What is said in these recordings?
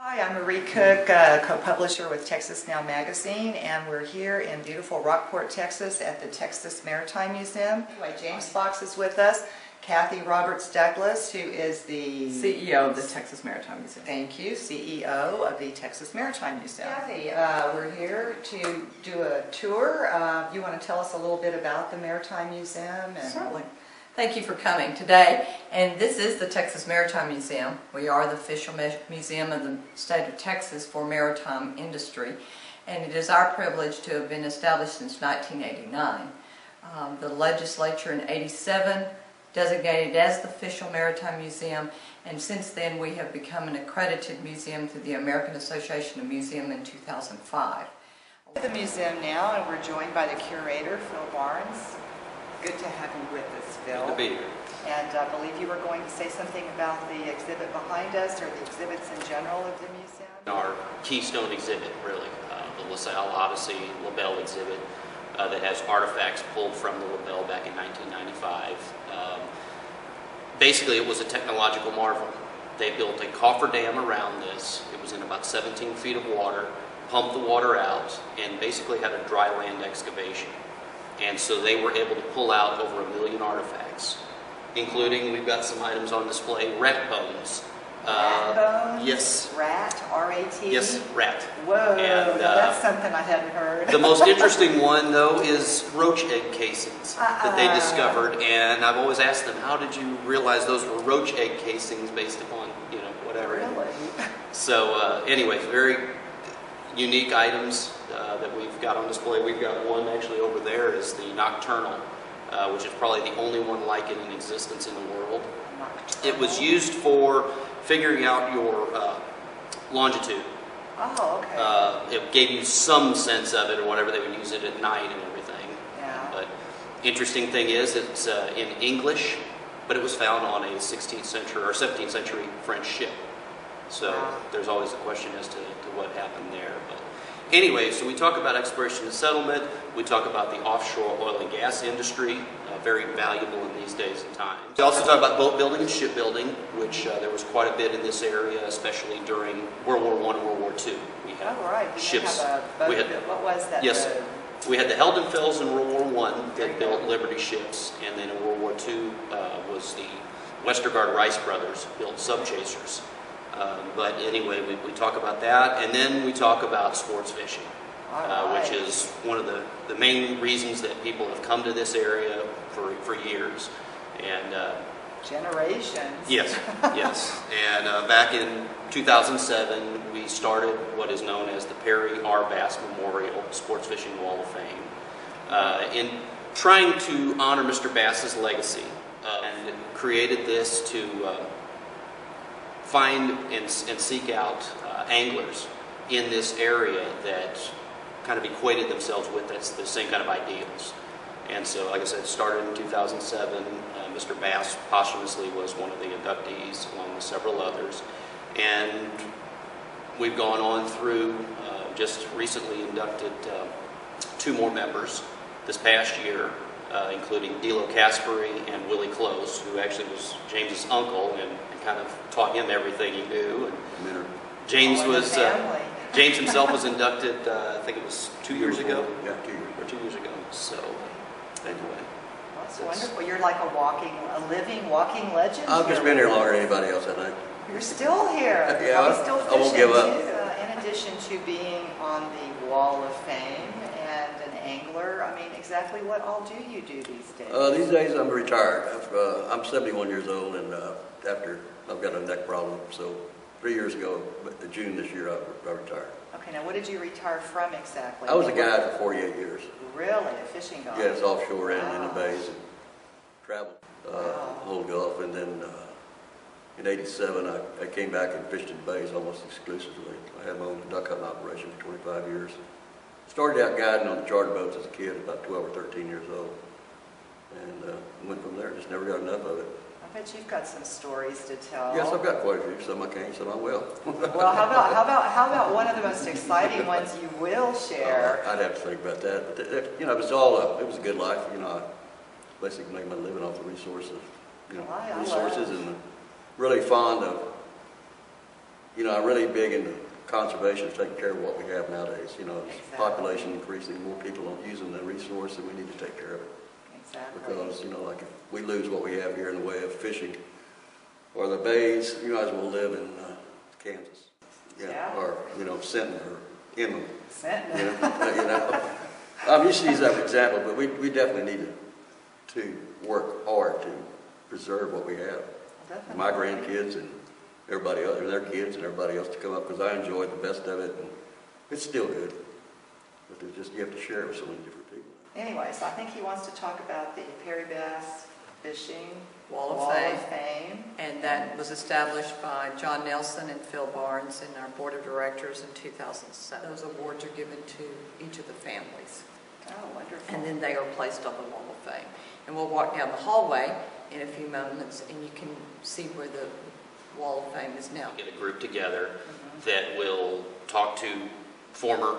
Hi, I'm Marie Cook, co-publisher with Texas Now magazine, and we're here in beautiful Rockport, Texas at the Texas Maritime Museum. Anyway, James Fox is with us, Kathy Roberts Douglas, who is the CEO of the Texas Maritime Museum. Thank you, CEO of the Texas Maritime Museum. Kathy, we're here to do a tour. You want to tell us a little bit about the Maritime Museum? Certainly. Thank you for coming today. And this is the Texas Maritime Museum. We are the official museum of the state of Texas for maritime industry. And it is our privilege to have been established since 1989. The legislature in '87 designated as the official maritime museum, and since then we have become an accredited museum through the American Association of Museums in 2005. We're at the museum now, and we're joined by the curator, Phil Barnes. Good to have you with us, Phil. Good to be here. And I believe you were going to say something about the exhibit behind us, or the exhibits in general of the museum? Our keystone exhibit, really, the LaSalle Odyssey LaBelle exhibit that has artifacts pulled from the LaBelle back in 1995. Basically, it was a technological marvel. They built a cofferdam around this. It was in about 17 feet of water, pumped the water out, and basically had a dry land excavation. And so they were able to pull out over 1 million artifacts, including, we've got some items on display, rat bones. Rat bones? Yes. Rat, R-A-T? Yes, rat. Whoa, and, that's something I hadn't heard. The most interesting one, though, is roach egg casings that they discovered. And I've always asked them, how did you realize those were roach egg casings based upon, whatever. Really? So anyway, very unique items that we've got on display. We've got one actually over there is the Nocturnal, which is probably the only one like it in existence in the world. Nocturnal. It was used for figuring out your longitude. Oh, okay. It gave you some sense of it or whatever. They would use it at night and everything. Yeah. But interesting thing is it's in English, but it was found on a 16th century or 17th century French ship. So there's always the question as to what happened there. But anyway, so we talk about exploration and settlement. We talk about the offshore oil and gas industry, very valuable in these days and times. We also talk about boat building and shipbuilding, which there was quite a bit in this area, especially during World War I and World War II. We had ships. What was that? Yes. We had the Heldenfels in World War I that built Liberty ships, and then in World War II was the Westergaard Rice brothers built subchasers. But anyway, we talk about that, and then we talk about sports fishing, which is one of the main reasons that people have come to this area for years. And generations. Yes, yes. And back in 2007, we started what is known as the Perry R. Bass Memorial Sports Fishing Wall of Fame, in trying to honor Mr. Bass's legacy, and created this to find and seek out anglers in this area that kind of equated themselves with the same kind of ideals. And so, like I said, started in 2007. Mr. Bass posthumously was one of the inductees, along with several others. And we've gone on through, just recently inducted 2 more members this past year, including Dilo Caspary and Willie Close, who actually was James's uncle and kind of taught him everything he knew. And James was James himself was inducted, I think it was 2 years ago. Yeah, 2 years. Or 2 years ago. So anyway, That's wonderful. You're like a living, walking legend. I've just been here longer than anybody else, I think. You're still here. Yeah, You're still I won't give up. In addition to being on the Wall of Fame and an angler, I mean, exactly what all do you do these days? These days I'm retired. I'm 71 years old, and after I've got a neck problem, so 3 years ago, but June this year, I retired. Okay, now what did you retire from exactly? I was a guide for 48 years. Really? A fishing guide? Yes, offshore and in the bays, and traveled the whole Gulf, and then in '87 I came back and fished in bays almost exclusively. I had my own duck hunting operation for 25 years. Started out guiding on the charter boats as a kid, about 12 or 13 years old, and went from there. Just never got enough of it. I bet you've got some stories to tell. Yes, I've got quite a few. Some I can't, some I will. Well, how about one of the most exciting ones you will share? I'd have to think about that. But it was a good life. I basically made my living off the resources, and really fond of you know, I'm really big into conservation, of taking care of what we have nowadays. You know, Exactly. population increasing, more people aren't using the resource, and we need to take care of it. Exactly. Because, you know, like if we lose what we have here in the way of fishing or the bays, you might as well live in Kansas. Yeah. Or, you know, Sinton or Inland. Sentinel. You know, I'm just using that for example, but we definitely need to work hard to preserve what we have. Definitely. My grandkids and everybody else, and their kids and everybody else to come up, because I enjoyed the best of it, and it's still good. But there's just, you have to share it with so many different people. Anyways, I think he wants to talk about the Perry Bass Fishing Wall of Fame. And that was established by John Nelson and Phil Barnes in our board of directors in 2007. Those awards are given to each of the families. Oh, wonderful. And then they are placed on the Wall of Fame. And we'll walk down the hallway in a few moments, and you can see where the Wall of Fame is now. Get a group together that will talk to former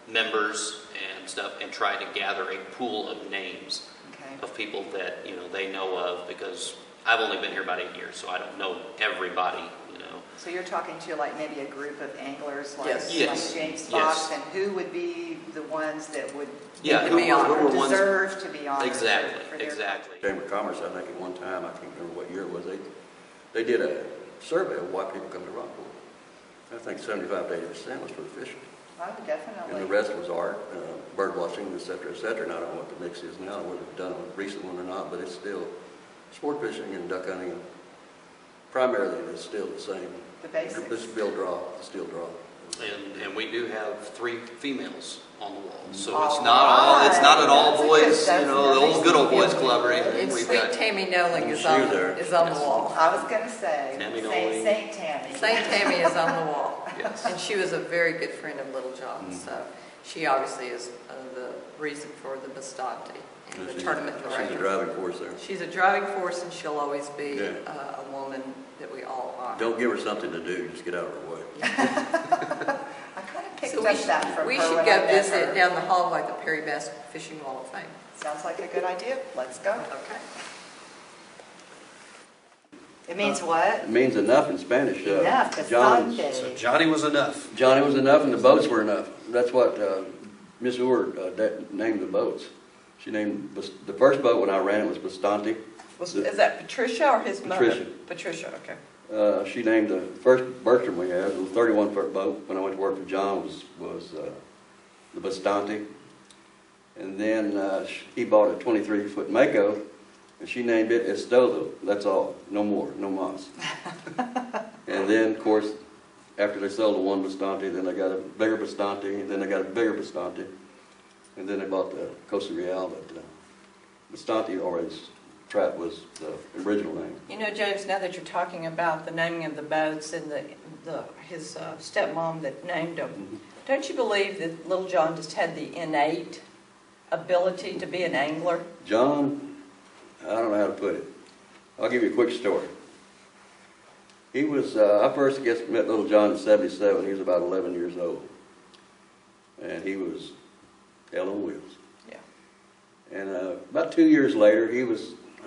members and stuff, and try to gather a pool of names Okay. of people that, you know, they know of, because I've only been here about 8 years, so I don't know everybody, you know. So you're talking to like maybe a group of anglers like, Yes. like Yes. James Yes. Fox, and who would be the ones that would Yeah, to be honored. who were ones. deserve to be honored? Exactly, for their- exactly. Chamber of Commerce, I think at one time, I can't remember what year it was, they did a survey of why people come to Rockport. I think 75 to 80% was for the fishing. Oh, definitely. And the rest was art, bird watching, et cetera, and I don't know what the mix is now, whether they've done a recent one or not, but it's still sport fishing and duck hunting. And primarily, it's still the same. The basics. This bill draw, the steel draw. And we do have 3 females on the wall, so All it's not an all right. boys, That's you know, the old good old boys nice. club or anything. And We've Sweet got Tammy Noling is She on, was there. is on the wall. I was going to say, Tammy Nolan. Saint Tammy. Saint Tammy is on the wall. Yes. And she was a very good friend of Little John's, so she obviously is the reason for the Bastante and the tournament She's a director. driving force there. She's a driving force, and she'll always be Yeah. a woman that we all honor. Don't give her something to do, just get out of her way. I kind of picked So up that from we her should when go I met visit her. down the hallway at the Perry Bass Fishing Wall of Fame. Sounds like a good idea. Let's go. Okay. It means what? It means enough in Spanish. Enough, John's- Bastante. So Johnny was enough. Johnny was enough and the boats were enough. That's what Miss Orr named the boats. She named, the first boat when I ran it was Bastante. Is that Patricia or his mother? Patricia. Patricia, okay. She named the first Bertram we had, it was a 31-foot boat when I went to work for John, was the Bastante. And then he bought a 23-foot Mako, and she named it Estodo. That's all, no more, no mas. And then, of course, after they sold the one Bastante, then they got a bigger Bastante, and then they got a bigger Bastante. And then they bought the Costa Real, but Bastante always was the original name. You know, James, now that you're talking about the naming of the boats and his stepmom that named them, don't you believe that Little John just had the innate ability to be an angler? John, I don't know how to put it. I'll give you a quick story. He was, I first met Little John in '77. He was about 11 years old. And he was hell on wheels. Yeah. And about 2 years later,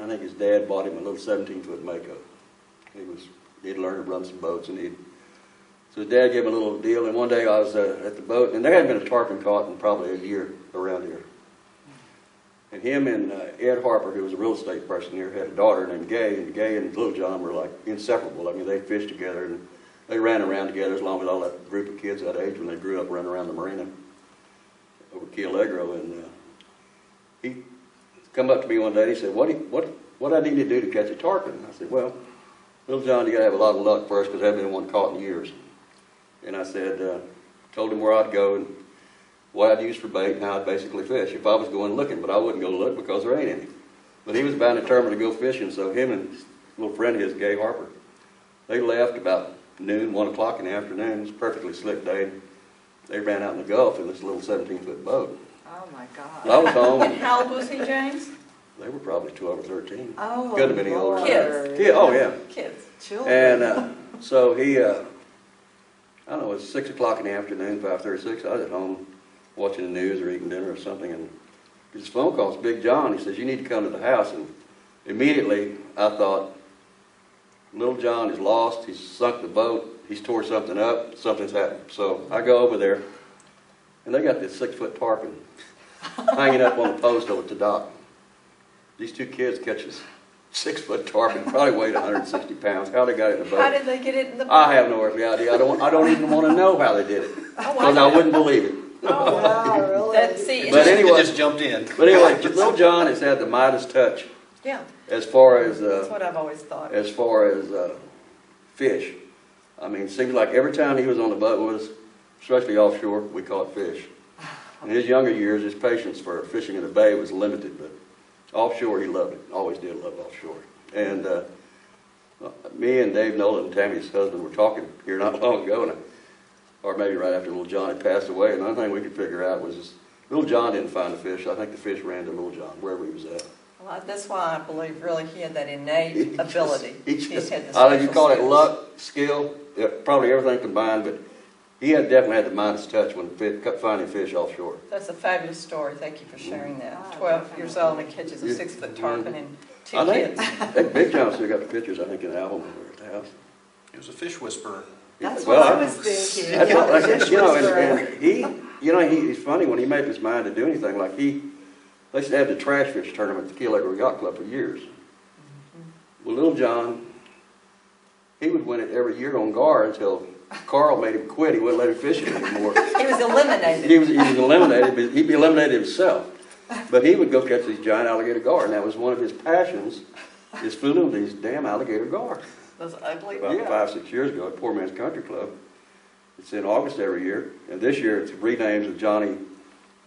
I think his dad bought him a little 17-foot Mako. He'd learned to run some boats, and so his dad gave him a little deal, and one day I was at the boat, and there hadn't been a tarpon caught in probably a year around here. And him and Ed Harper, who was a real estate person here, had a daughter named Gay, and Gay and Little John were like inseparable. I mean, they fished together, and they ran around together as long as all that group of kids that age when they grew up running around the marina over Key Allegro. And he come up to me one day and he said, what I need to do to catch a tarpon? I said, well, Little John, you got to have a lot of luck first, because I haven't been one caught in years. And I said, told him where I'd go and what I'd use for bait and how I'd basically fish if I was going looking, but I wouldn't go look because there ain't any. But he was bound determined to go fishing, so him and his little friend of his, Gay Harper, they left about noon, 1 o'clock in the afternoon. It was a perfectly slick day. They ran out in the Gulf in this little 17-foot boat. Oh my God. I was home. And how old was he, James? They were probably 12 or 13. Oh, Couldn't have been any older. Kids. Yeah, oh yeah. Kids. Children. And so he, I don't know, it was 6 o'clock in the afternoon, 5:36. I was at home watching the news or eating dinner or something, and his phone calls Big John. He says, you need to come to the house. And immediately I thought, Little John is lost. He's sunk the boat. He's tore something up. Something's happened. So I go over there, and they got this 6-foot tarpon hanging up on the post over at the dock. These two kids catch this 6-foot tarpon, probably weighed 160 pounds. How they got it in the boat? How did they get it in the boat? I have no earthly idea. I don't even want to know how they did it, because I wouldn't believe it. Oh, wow, really? But anyway, It just jumped in. But anyway, Little John has had the Midas touch Yeah, as far as that's what I've always thought. fish. I mean, it seems like every time he was on the boat with us, especially offshore, we caught fish. In his younger years, his patience for fishing in the bay was limited, but offshore he loved it. Always did love offshore. And me and Dave Nolan and Tammy's husband were talking here not long ago, or maybe right after Little John had passed away, and the only thing we could figure out was this, Little John didn't find the fish. I think the fish ran to Little John, wherever he was at. Well, that's why I believe really he had that innate ability. He He's had the I think you special call it skills. luck, skill, probably everything combined, but he had definitely had the Midas touch when finding fish offshore. That's a fabulous story. Thank you for sharing that. 12 years old and catches a 6-foot tarpon and 2 I kids. think Big John still got the pictures, I think, in the album over at the house. It was a fish whisperer. That's Well, what I was thinking. That's what, like, Fish you know, whisperer. and he's funny when he made his mind to do anything. Like they used to have the trash fish tournament at the Keel Lake Yacht Club for years. Well, Little John, he would win it every year on guard until Carl made him quit. He wouldn't let him fish it anymore. He was eliminated. He was eliminated, but he'd be eliminated himself. But he would go catch these giant alligator gar, and that was one of his passions, is fooling these damn alligator gar. Those ugly. About 5 or 6 years ago at Poor Man's Country Club. It's in August every year, and this year it's renamed the Johnny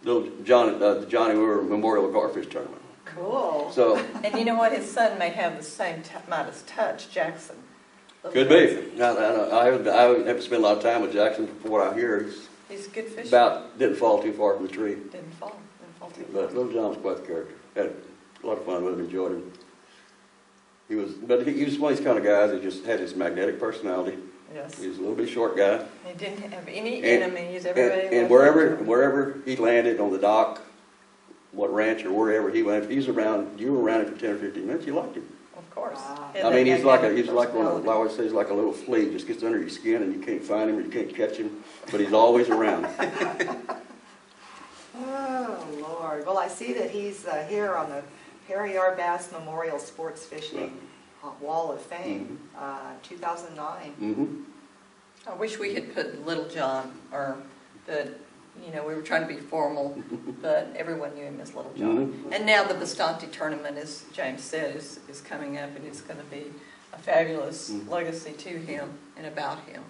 Weir Memorial Garfish Tournament. Cool. So And you know what? His son may have the same Midas touch, Jackson. could be. I haven't spent a lot of time with Jackson. From what I hear, He's a good fisherman. didn't fall too far from the tree. Didn't fall too far. But Little John was quite the character. Had a lot of fun with him. Enjoyed him. He was one of these kind of guys that just had this magnetic personality. Yes. He was a little bit short guy. He didn't have any enemies. Everybody And loved him. wherever he landed on the dock, what ranch or wherever he went, if you were around him for 10 or 15 minutes, you liked him. Of course. Wow. Had I that mean, he's like one personality. of, I always say he's like a little flea, just gets under your skin and you can't find him or you can't catch him, but he's always around. Oh, Lord. Well, I see that he's here on the Perry R. Bass Memorial Sports Fishing Wall of Fame, 2009. Mm-hmm. I wish we had put Little John, but we were trying to be formal, but everyone knew him as Little John. Mm-hmm. And now the Bastante tournament, as James said, is coming up, and it's going to be a fabulous legacy to him and about him.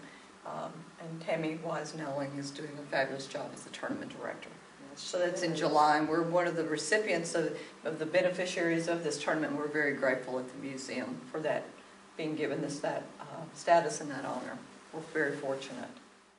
And Tammy Wise-Knowling is doing a fabulous job as the tournament director. So that's in July, and we're one of the recipients of the beneficiaries of this tournament. We're very grateful at the museum for that, being given that status and that honor. We're very fortunate.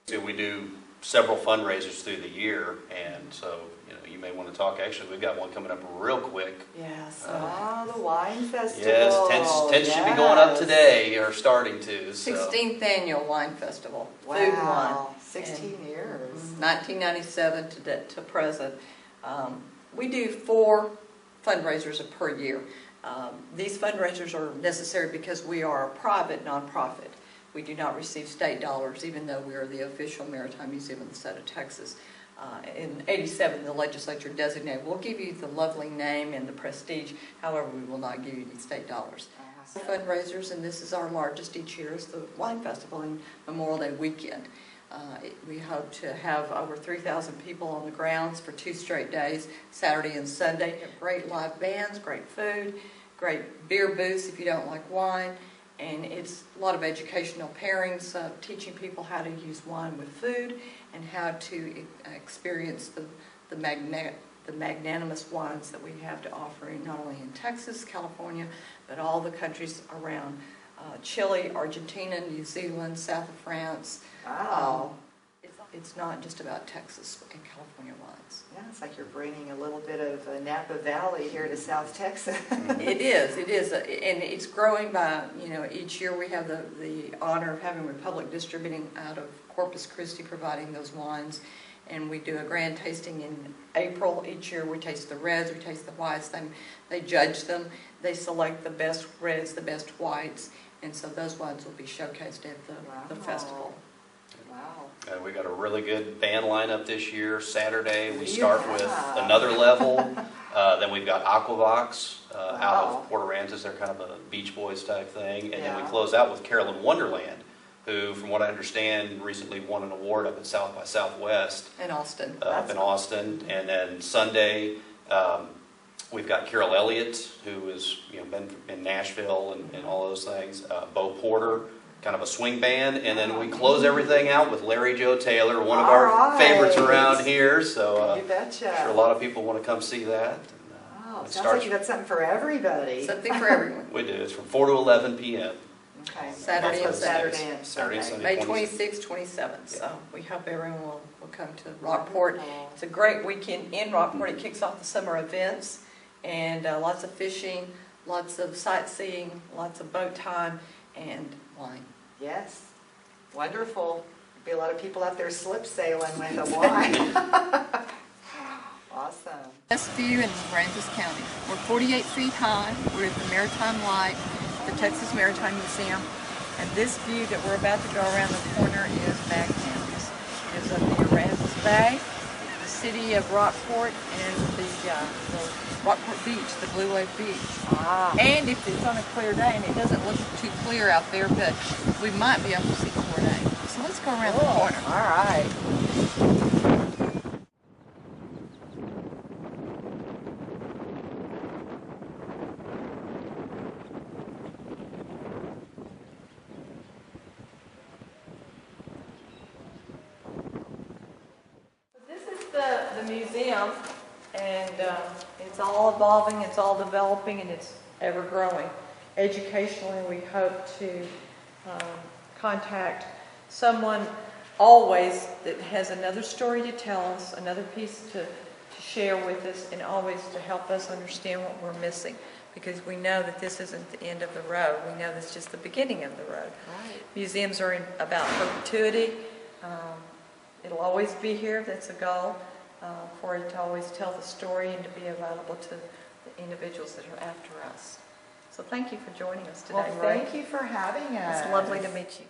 So we do several fundraisers through the year, and so you may want to talk. Actually, we've got one coming up real quick. Yes. The wine festival. Yes, tents should be going up today, or starting to. So. 16th Annual Wine Festival. Wow. Food and wine. 16 years. 1997 to present. We do 4 fundraisers per year. These fundraisers are necessary because we are a private nonprofit. We do not receive state dollars, even though we are the official Maritime Museum of the state of Texas. In '87, the legislature designated, we'll give you the lovely name and the prestige, however, we will not give you any state dollars. Fundraisers, and this is our largest each year, is the Wine Festival and Memorial Day weekend. We hope to have over 3,000 people on the grounds for 2 straight days, Saturday and Sunday. We have great live bands, great food, great beer booths if you don't like wine, and it's a lot of educational pairings, teaching people how to use wine with food and how to experience the magnanimous wines that we have to offer not only in Texas, California, but all the countries around. Chile, Argentina, New Zealand, south of France. Wow. It's not just about Texas and California wines. Yeah, it's like you're bringing a little bit of Napa Valley here to South Texas. It is, and it's growing by, each year we have the honor of having Republic Distributing out of Corpus Christi providing those wines, and we do a grand tasting in April. Each year we taste the reds, we taste the whites, they judge them, they select the best reds, the best whites, And so those ones will be showcased at the festival. Wow. We got a really good band lineup this year. Saturday we You start with have. Another Level. Then we've got Aquavox out Wow. of Port Aransas. They're kind of a Beach Boys type thing. And then we Yeah. close out with Carolyn Wonderland, who, from what I understand, recently won an award up at South by Southwest. In Austin. Up in Austin. And then Sunday, we've got Carol Elliott, who has been in Nashville and all those things. Bo Porter, kind of a swing band. And then we close everything out with Larry Joe Taylor, one of All our right. favorites around here. So You betcha. I'm sure a lot of people want to come see that. Wow, It sounds starts- like you got something for everybody. Something for everyone. We do. It's from 4 to 11 p.m. Okay. Saturday That's and what Sunday. Saturday and Sunday. Saturday and Sunday. May 26th, 27th. So we hope everyone will come to Rockport. It's a great weekend in Rockport. It kicks off the summer events, and lots of fishing, lots of sightseeing, lots of boat time, and wine. Yes. Wonderful. There'll be a lot of people out there slip sailing with the wine. Awesome. Best view in Aransas County. We're 48 feet high. We're at the Maritime Light, the Texas Maritime Museum, and this view that we're about to go around the corner is back campus. It is of the Aransas Bay, the city of Rockport, and the Rockport Beach, the Blue Wave Beach. Ah. And if it's on a clear day, and it doesn't look too clear out there, but we might be able to see Corday. So let's go around the corner. All right. This is the museum, and it's all evolving, it's all developing, and it's ever growing. Educationally, we hope to contact someone always that has another story to tell us, another piece to share with us, and always to help us understand what we're missing, because we know that this isn't the end of the road. We know this is just the beginning of the road. Right. Museums are about perpetuity. It'll always be here. That's a goal, for it to always tell the story and to be available to the individuals that are after us. So thank you for joining us today, Well, Ray. thank you for having us. It's lovely to meet you.